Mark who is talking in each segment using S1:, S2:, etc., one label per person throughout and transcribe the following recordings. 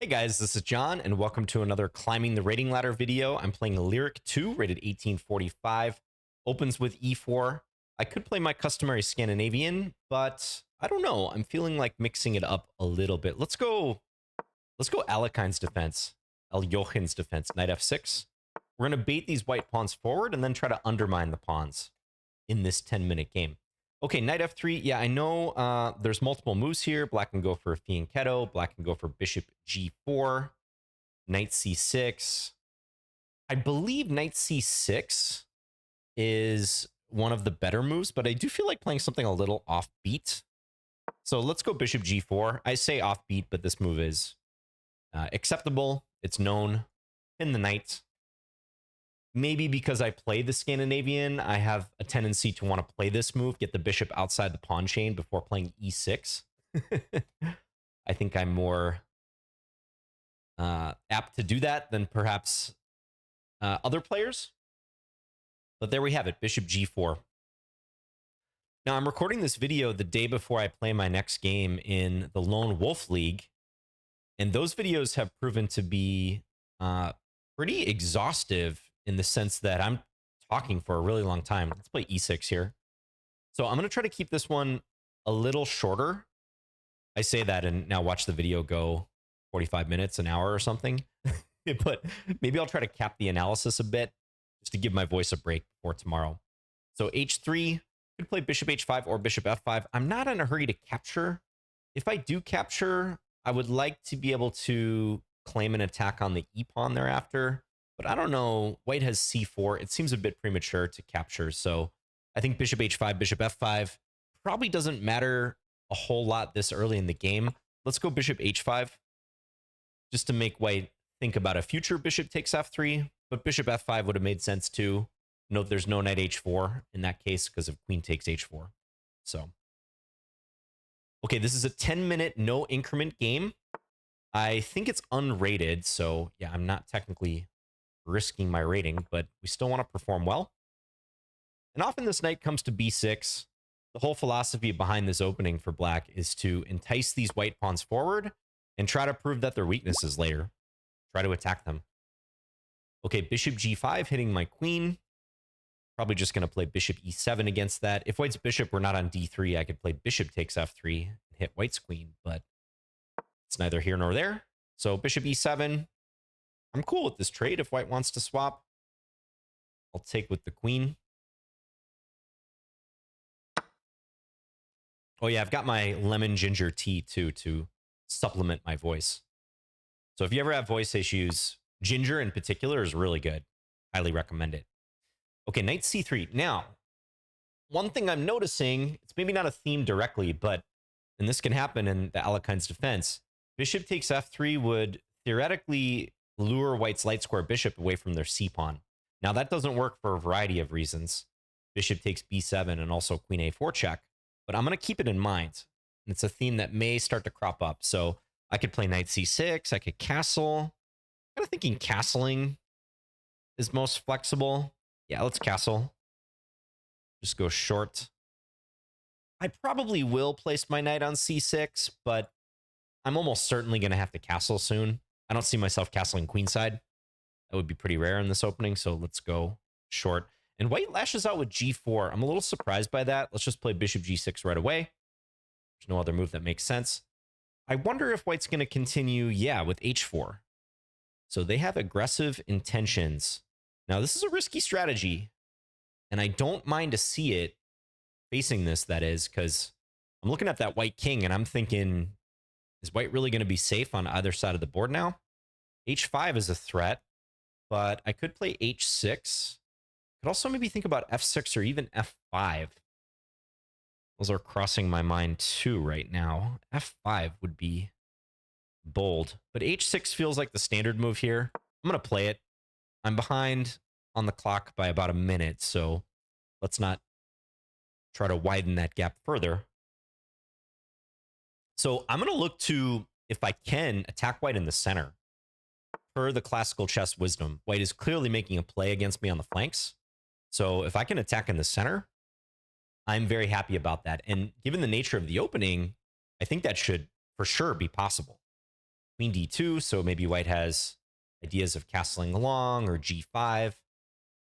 S1: Hey guys, this is John, and welcome to another Climbing the Rating Ladder video. I'm playing Lyric 2, rated 1845. Opens with E4. I could play my customary Scandinavian, but I don't know. I'm feeling like mixing it up a little bit. Let's go Alekhine's defense. Alekhines defense, knight f6. We're going to bait these white pawns forward and then try to undermine the pawns in this 10-minute game. Okay, knight f3. Yeah, I know there's multiple moves here. Black can go for fianchetto. Black can go for bishop g4. Knight c6. I believe knight c6 is one of the better moves, but I do feel like playing something a little offbeat. So let's go bishop g4. I say offbeat, but this move is acceptable. It's known. Pin the knight. Maybe because I play the Scandinavian, I have a tendency to want to play this move, get the bishop outside the pawn chain before playing e6. I think I'm more apt to do that than perhaps other players. But there we have it, bishop g4. Now, I'm recording this video the day before I play my next game in the Lone Wolf League. And those videos have proven to be pretty exhaustive in the sense that I'm talking for a really long time. Let's play e6 here. So I'm going to try to keep this one a little shorter. I say that and now watch the video go 45 minutes, an hour or something. But maybe I'll try to cap the analysis a bit just to give my voice a break before tomorrow. So h3, could play bishop h5 or bishop f5. I'm not in a hurry to capture. If I do capture, I would like to be able to claim an attack on the e-pawn thereafter. But I don't know. White has c4. It seems a bit premature to capture. So I think bishop h5, bishop f5 probably doesn't matter a whole lot this early in the game. Let's go bishop h5 just to make white think about a future bishop takes f3. But bishop f5 would have made sense too. Note there's no knight h4 in that case because of queen takes h4. So, okay, this is a 10-minute no increment game. I think it's unrated. So yeah, I'm not technically risking my rating, but we still want to perform well. And often this knight comes to b6. The whole philosophy behind this opening for black is to entice these white pawns forward and try to prove that their weaknesses later. Try to attack them. Okay, bishop g5 hitting my queen. Probably just going to play bishop e7 against that. If white's bishop were not on d3, I could play bishop takes f3 and hit white's queen, but it's neither here nor there. So bishop e7. I'm cool with this trade if white wants to swap. I'll take with the queen. Oh yeah, I've got my lemon ginger tea too to supplement my voice. So if you ever have voice issues, ginger in particular is really good. Highly recommend it. Okay, knight c3. Now, one thing I'm noticing, it's maybe not a theme directly, but, and this can happen in the Alekhine's defense, bishop takes f3 would theoretically lure white's light square bishop away from their c-pawn. Now, that doesn't work for a variety of reasons. Bishop takes b7 and also queen a4 check, but I'm going to keep it in mind. It's a theme that may start to crop up. So I could play knight c6, I could castle. I'm kind of thinking castling is most flexible. Yeah, let's castle. Just go short. I probably will place my knight on c6, but I'm almost certainly going to have to castle soon. I don't see myself castling queenside. That would be pretty rare in this opening, so let's go short. And white lashes out with g4. I'm a little surprised by that. Let's just play bishop g6 right away. There's no other move that makes sense. I wonder if white's going to continue, yeah, with h4. So they have aggressive intentions. Now, this is a risky strategy, and I don't mind to see it facing this, that is, because I'm looking at that white king, and I'm thinking, is white really going to be safe on either side of the board now? h5 is a threat, but I could play h6. Could also maybe think about f6 or even f5. Those are crossing my mind too right now. f5 would be bold, but h6 feels like the standard move here. I'm going to play it. I'm behind on the clock by about a minute, so let's not try to widen that gap further. So I'm going to look to, if I can, attack white in the center. Per the classical chess wisdom, white is clearly making a play against me on the flanks. So if I can attack in the center, I'm very happy about that. And given the nature of the opening, I think that should for sure be possible. queen d2, so maybe white has ideas of castling along, or g5.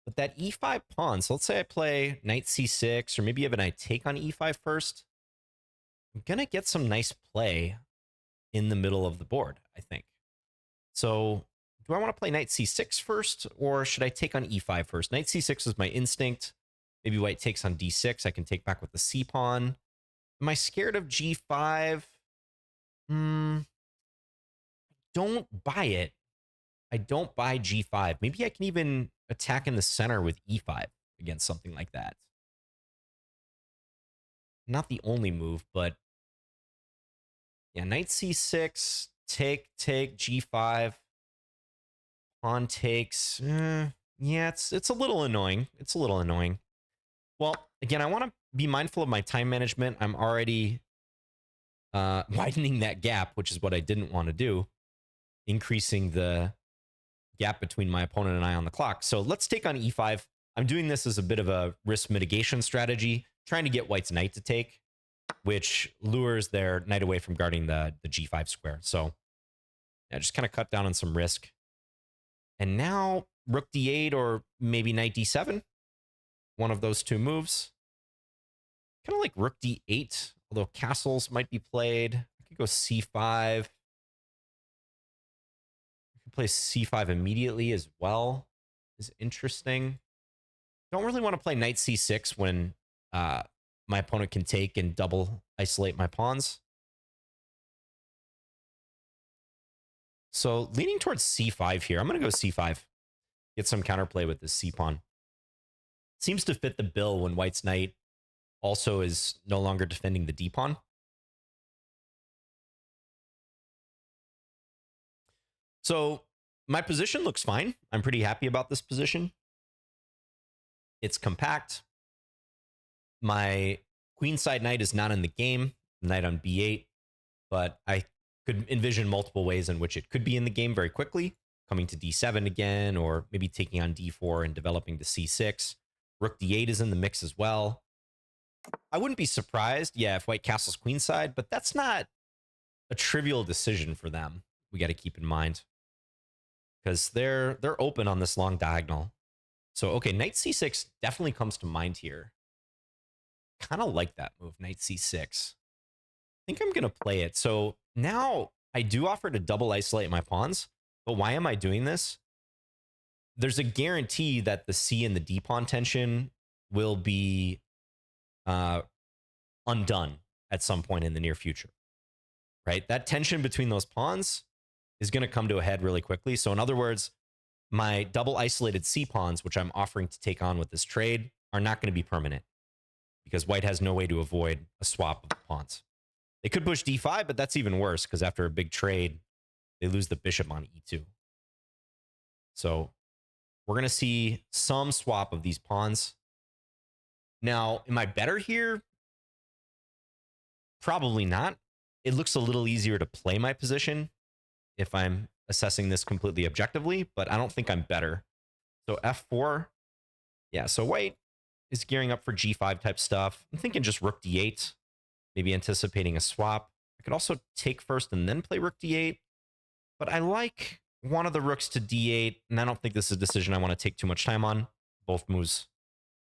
S1: But that e5 pawn, so let's say I play knight c6, or maybe even I take on e5 first. I'm going to get some nice play in the middle of the board, I think. So do I want to play knight c6 first, or should I take on e5 first? Knight c6 is my instinct. Maybe white takes on d6. I can take back with the c pawn. Am I scared of g5? Don't buy it. I don't buy g5. Maybe I can even attack in the center with e5 against something like that. Not the only move, but yeah, knight c6, take, g5, pawn takes. Yeah, it's a little annoying. It's a little annoying. Well, again, I want to be mindful of my time management. I'm already widening that gap, which is what I didn't want to do, increasing the gap between my opponent and I on the clock. So let's take on e5. I'm doing this as a bit of a risk mitigation strategy, trying to get white's knight to take, which lures their knight away from guarding the g5 square. So yeah, just kind of cut down on some risk. And now rook d8 or maybe knight d7. One of those two moves. Kind of like rook d8, although castles might be played. I could go c5. I could play c5 immediately as well. Is interesting. Don't really want to play knight c6 when my opponent can take and double isolate my pawns. So leaning towards c5 here. I'm going to go c5. Get some counterplay with this c pawn. Seems to fit the bill when white's knight also is no longer defending the d pawn. So my position looks fine. I'm pretty happy about this position. It's compact. My queenside knight is not in the game, knight on b8, but I could envision multiple ways in which it could be in the game very quickly, coming to d7 again, or maybe taking on d4 and developing to c6. Rook d8 is in the mix as well. I wouldn't be surprised, yeah, if white castles queenside, but that's not a trivial decision for them. We got to keep in mind, because they're open on this long diagonal. So, okay, knight c6 definitely comes to mind here. Kind of like that move, knight c6. I think I'm going to play it. So now I do offer to double isolate my pawns, but why am I doing this? There's a guarantee that the c and the d pawn tension will be undone at some point in the near future, right? That tension between those pawns is going to come to a head really quickly. So in other words, my double isolated c pawns, which I'm offering to take on with this trade, are not going to be permanent, because white has no way to avoid a swap of the pawns. They could push d5, but that's even worse, because after a big trade, they lose the bishop on e2. So we're going to see some swap of these pawns. Now, am I better here? Probably not. It looks a little easier to play my position if I'm assessing this completely objectively, but I don't think I'm better. So f4. Yeah, so white is gearing up for g5 type stuff. I'm thinking just rook d8, maybe anticipating a swap. I could also take first and then play rook d8, but I like one of the rooks to d8, and I don't think this is a decision I want to take too much time on. Both moves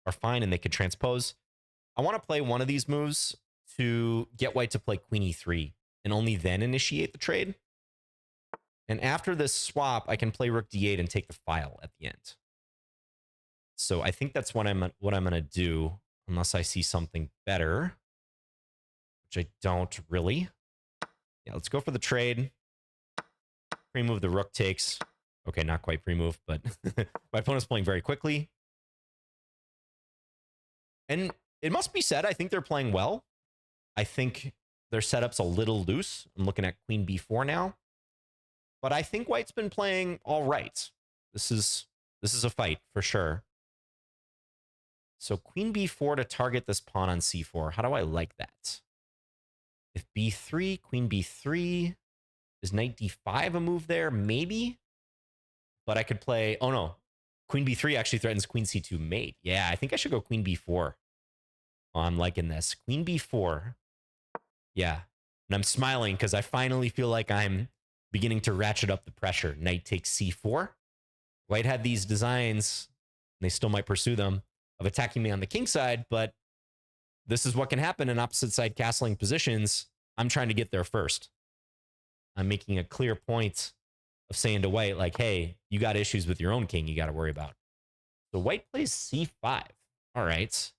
S1: are fine, and they could transpose. I want to play one of these moves to get white to play queen e3, and only then initiate the trade. And after this swap, I can play rook d8 and take the file at the end. So I think that's what I'm going to do, unless I see something better, which I don't really. Yeah, let's go for the trade. Pre-move, the rook takes. Okay, not quite pre-move, but my opponent's playing very quickly. And it must be said, I think they're playing well. I think their setup's a little loose. I'm looking at queen b4 now. But I think white's been playing all right. This is a fight for sure. So queen b4 to target this pawn on c4. How do I like that? If b3, queen b3, is knight d5 a move there? Maybe. But I could play, oh no, queen b3 actually threatens queen c2 mate. Yeah, I think I should go queen b4. Oh, I'm liking this. Queen b4. Yeah. And I'm smiling because I finally feel like I'm beginning to ratchet up the pressure. Knight takes c4. White had these designs, and they still might pursue them, of attacking me on the king side, but this is what can happen in opposite side castling positions. I'm trying to get there first. I'm making a clear point of saying to white, like, hey, you got issues with your own king you got to worry about. So white plays c5. All right.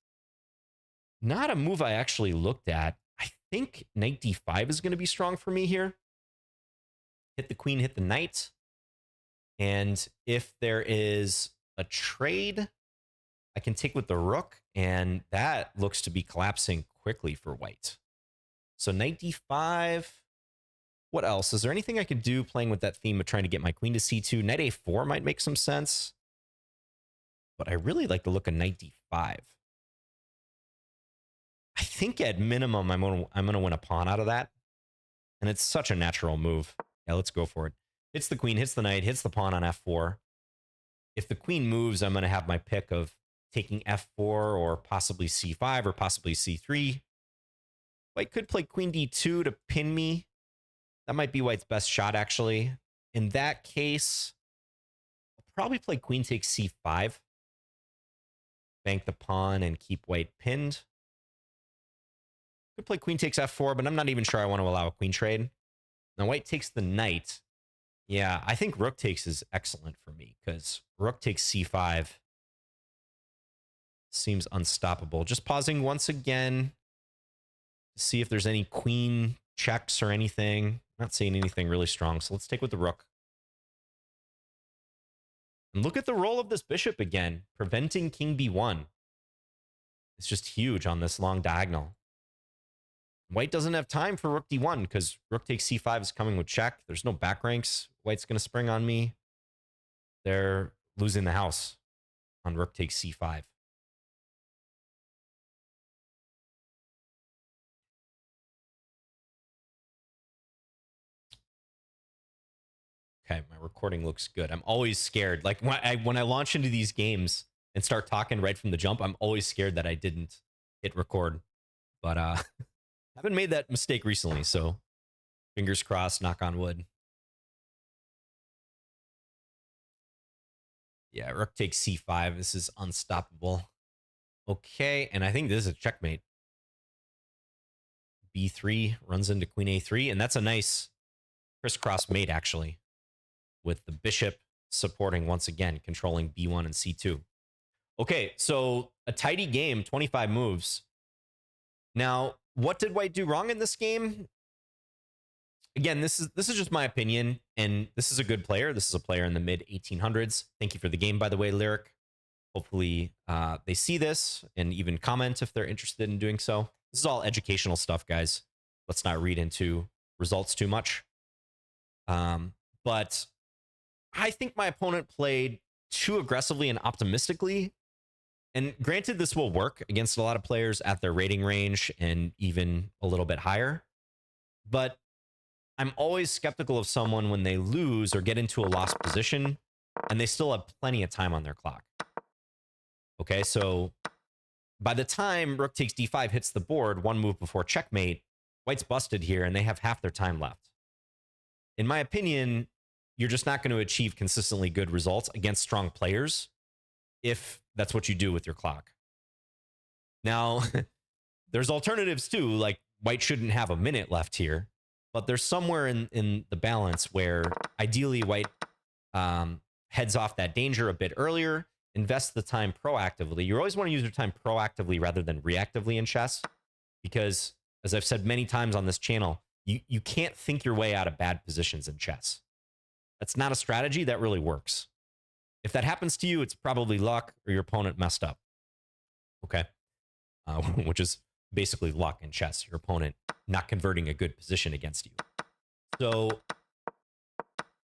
S1: Not a move I actually looked at. I think knight d5 is going to be strong for me here. Hit the queen, hit the knight. And if there is a trade, I can take with the rook, and that looks to be collapsing quickly for white. So knight d5. What else? Is there anything I could do playing with that theme of trying to get my queen to c2? Knight a4 might make some sense. But I really like the look of knight d5. I think at minimum, I'm gonna win a pawn out of that. And it's such a natural move. Yeah, let's go for it. Hits the queen, hits the knight, hits the pawn on f4. If the queen moves, I'm gonna have my pick of taking f4 or possibly c5 or possibly c3. White could play queen d2 to pin me. That might be white's best shot, actually. In that case, I'll probably play queen takes c5. Bank the pawn and keep white pinned. Could play queen takes f4, but I'm not even sure I want to allow a queen trade. Now white takes the knight. Yeah, I think rook takes is excellent for me because rook takes c5 seems unstoppable. Just pausing once again to see if there's any queen checks or anything. Not seeing anything really strong, so let's take with the rook. And look at the role of this bishop again, preventing king b1. It's just huge on this long diagonal. White doesn't have time for rook d1 because rook takes c5 is coming with check. There's no back ranks. White's going to spring on me. They're losing the house on rook takes c5. Okay, my recording looks good. I'm always scared. Like when I launch into these games and start talking right from the jump, I'm always scared that I didn't hit record. But haven't made that mistake recently, so fingers crossed, knock on wood. Yeah, rook takes c5. This is unstoppable. Okay, and I think this is a checkmate. b3 runs into queen a3, and that's a nice crisscross mate, actually, with the bishop supporting once again, controlling b1 and c2. Okay, so a tidy game, 25 moves. Now, what did white do wrong in this game? Again, this is just my opinion, and this is a good player. This is a player in the mid 1800s. Thank you for the game, by the way, Lyric. Hopefully they see this and even comment if they're interested in doing so. This is all educational stuff, guys. Let's not read into results too much. But I think my opponent played too aggressively and optimistically. And granted, this will work against a lot of players at their rating range and even a little bit higher. But I'm always skeptical of someone when they lose or get into a lost position and they still have plenty of time on their clock. Okay, so by the time rook takes d5 hits the board, one move before checkmate, white's busted here and they have half their time left. In my opinion, you're just not going to achieve consistently good results against strong players if that's what you do with your clock. Now, there's alternatives too, like white shouldn't have a minute left here, but there's somewhere in the balance where ideally white heads off that danger a bit earlier, invests the time proactively. You always want to use your time proactively rather than reactively in chess, because as I've said many times on this channel, you can't think your way out of bad positions in chess. That's not a strategy that really works. If that happens to you, it's probably luck or your opponent messed up. Okay? Which is basically luck in chess, your opponent not converting a good position against you. So,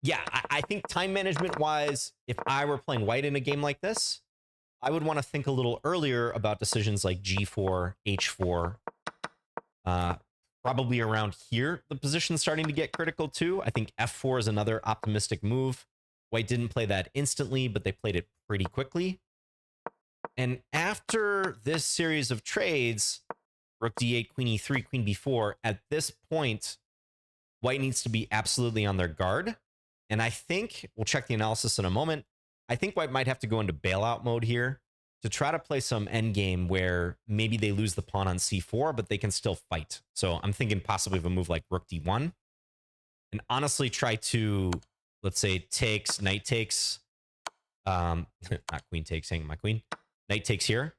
S1: yeah, I think time management-wise, if I were playing white in a game like this, I would want to think a little earlier about decisions like g4, h4. Probably around here, the position's starting to get critical too. I think f4 is another optimistic move. White didn't play that instantly, but they played it pretty quickly. And after this series of trades, rook d8, queen e3, queen b4, at this point, White needs to be absolutely on their guard. And I think, we'll check the analysis in a moment, I think white might have to go into bailout mode here to try to play some endgame where maybe they lose the pawn on c4, but they can still fight. So I'm thinking possibly of a move like rook d1. And honestly try to, let's say, takes, knight takes, not queen takes, hanging my queen. Knight takes here.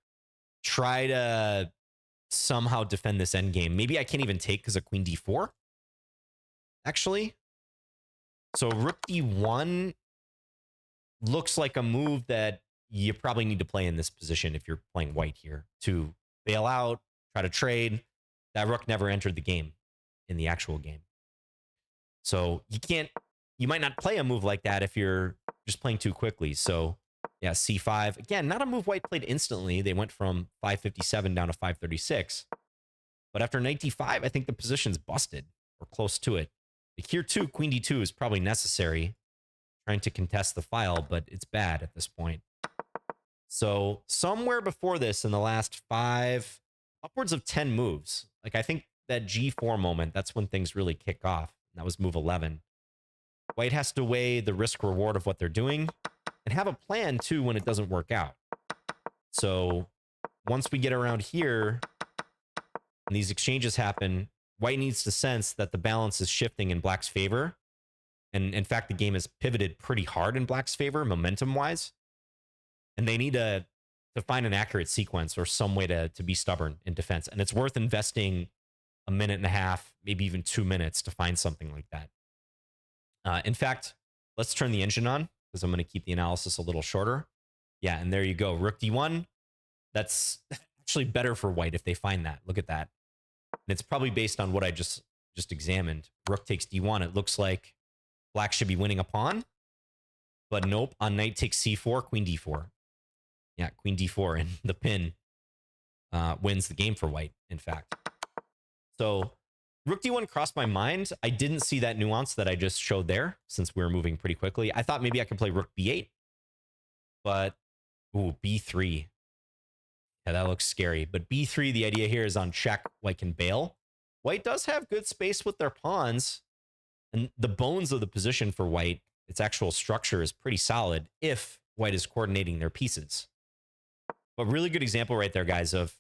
S1: Try to somehow defend this endgame. Maybe I can't even take because of queen d4, actually. So rook d1 looks like a move that you probably need to play in this position if you're playing white here to bail out, try to trade. That rook never entered the game in the actual game. So you might not play a move like that if you're just playing too quickly. So yeah, c5. Again, not a move white played instantly. They went from 557 down to 536. But after knight d5, I think the position's busted or close to it. Here too, queen d2 is probably necessary, trying to contest the file, but it's bad at this point. So somewhere before this, in the last 5, upwards of 10 moves, like I think that g4 moment, that's when things really kick off. That was move 11. White has to weigh the risk reward of what they're doing and have a plan too when it doesn't work out. So once we get around here and these exchanges happen, white needs to sense that the balance is shifting in black's favor. And in fact, the game is pivoted pretty hard in black's favor, momentum-wise. And they need to find an accurate sequence or some way to be stubborn in defense. And it's worth investing a minute and a half, maybe even 2 minutes to find something like that. In fact, let's turn the engine on because I'm going to keep the analysis a little shorter. Yeah, and there you go. Rook d1. That's actually better for white if they find that. Look at that. And it's probably based on what I just examined. Rook takes d1. It looks like black should be winning a pawn. But nope, on knight takes c4, queen d4. Yeah, queen d4, and the pin wins the game for white, in fact. So rook d1 crossed my mind. I didn't see that nuance that I just showed there, since we were moving pretty quickly. I thought maybe I could play rook b8. But, ooh, b3. Yeah, that looks scary. But b3, the idea here is on check, white can bail. White does have good space with their pawns. And the bones of the position for white, its actual structure is pretty solid if white is coordinating their pieces. But really good example right there, guys, of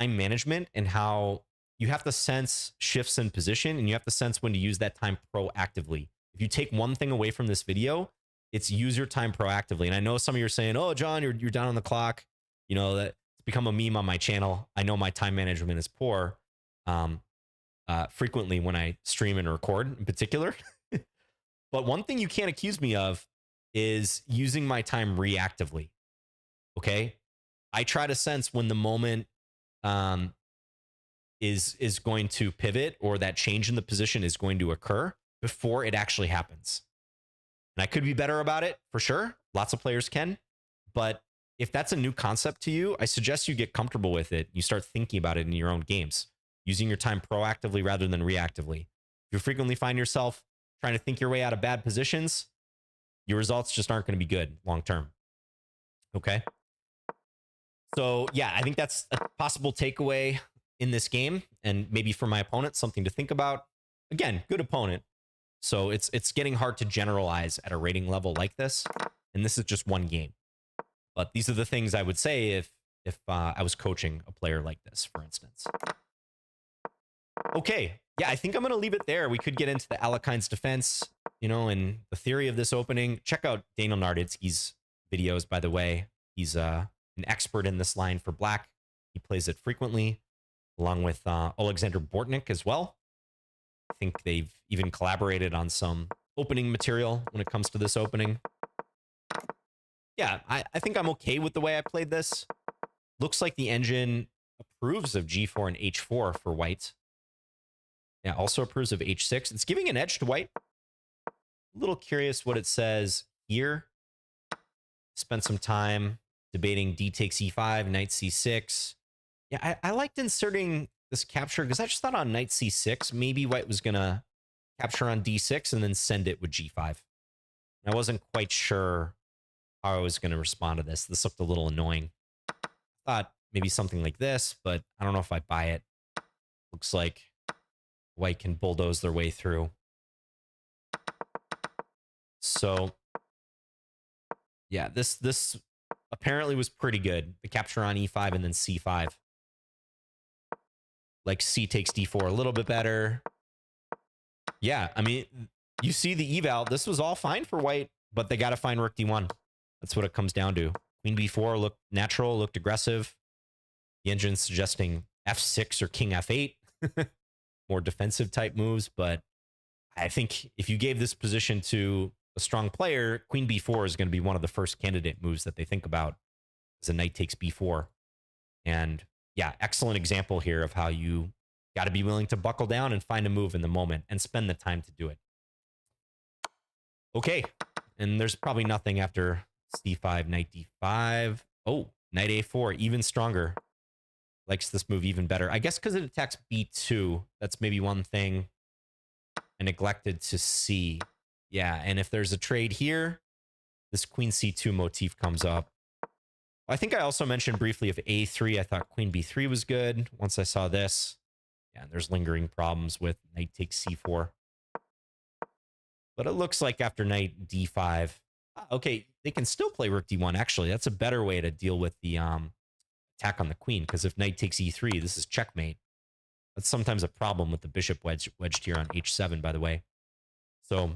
S1: time management and how you have to sense shifts in position and you have to sense when to use that time proactively. If you take one thing away from this video, it's use your time proactively. And I know some of you are saying, oh, John, you're down on the clock. You know, that it's become a meme on my channel. I know my time management is poor. Frequently when I stream and record in particular. But one thing you can't accuse me of is using my time reactively. Okay? I try to sense when the moment is going to pivot or that change in the position is going to occur before it actually happens. And I could be better about it for sure. Lots of players can. But if that's a new concept to you, I suggest you get comfortable with it. You start thinking about it in your own games, using your time proactively rather than reactively. If you frequently find yourself trying to think your way out of bad positions, your results just aren't going to be good long term. Okay? So, yeah, I think that's a possible takeaway in this game. And maybe for my opponent, something to think about. Again, good opponent. So it's getting hard to generalize at a rating level like this. And this is just one game. But these are the things I would say if I was coaching a player like this, for instance. Okay. Yeah, I think I'm going to leave it there. We could get into the Alekhine's defense, you know, and the theory of this opening. Check out Daniel Narditsky's videos, by the way. He's an expert in this line for black. He plays it frequently, along with Alexander Bortnik as well. I think they've even collaborated on some opening material when it comes to this opening. Yeah, I think I'm okay with the way I played this. Looks like the engine approves of g4 and h4 for white. Yeah, also approves of h6. It's giving an edge to white. A little curious what it says here. Spent some time debating d takes e5, knight c6. Yeah, I liked inserting this capture because I just thought on knight c6, maybe white was going to capture on d6 and then send it with g5. I wasn't quite sure how I was going to respond to this. This looked a little annoying. Thought maybe something like this, but I don't know if I buy it. Looks like white can bulldoze their way through. So yeah, this apparently was pretty good. The capture on e5 and then c5. Like c takes d4 a little bit better. Yeah, I mean, you see the eval. This was all fine for white, but they got to find rook d1. That's what it comes down to. Queen b4 looked natural, looked aggressive. The engine's suggesting f6 or king f8. More defensive type moves, but I think if you gave this position to a strong player, queen b4 is going to be one of the first candidate moves that they think about as a knight takes b4. And yeah, excellent example here of how you got to be willing to buckle down and find a move in the moment and spend the time to do it. Okay, and there's probably nothing after c5, knight d5. Oh, knight a4, even stronger. Likes this move even better. I guess because it attacks b2. That's maybe one thing I neglected to see. Yeah, and if there's a trade here, this queen c2 motif comes up. I think I also mentioned briefly of a3. I thought queen b3 was good. Once I saw this, yeah, there's lingering problems with knight takes c4. But it looks like after knight d5, okay, they can still play rook d1. Actually, that's a better way to deal with the attack on the queen, because if knight takes e3, this is checkmate. That's sometimes a problem with the bishop wedged here on h7, by the way. So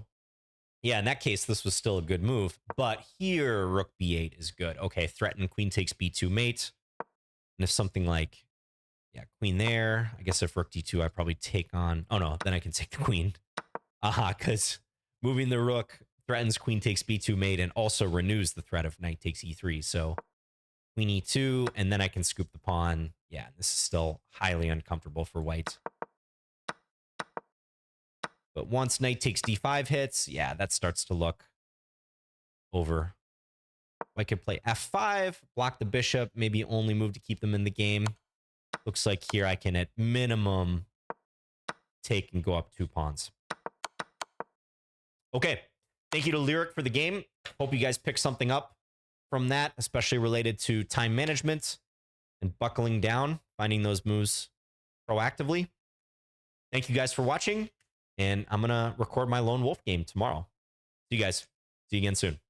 S1: yeah, in that case, this was still a good move. But here, rook b8 is good. Okay, threaten queen takes b2 mate. And if something like, yeah, queen there, I guess if rook d2, I probably take on, oh no, then I can take the queen. Aha, because moving the rook threatens queen takes b2 mate and also renews the threat of knight takes e3. So queen e2, and then I can scoop the pawn. Yeah, this is still highly uncomfortable for white. But once knight takes d5 hits, yeah, that starts to look over. I could play f5, block the bishop, maybe only move to keep them in the game. Looks like here I can, at minimum, take and go up 2 pawns. Okay, thank you to Lyric for the game. Hope you guys pick something up from that, especially related to time management and buckling down, finding those moves proactively. Thank you guys for watching, and I'm going to record my Lone Wolf game tomorrow. See you guys. See you again soon.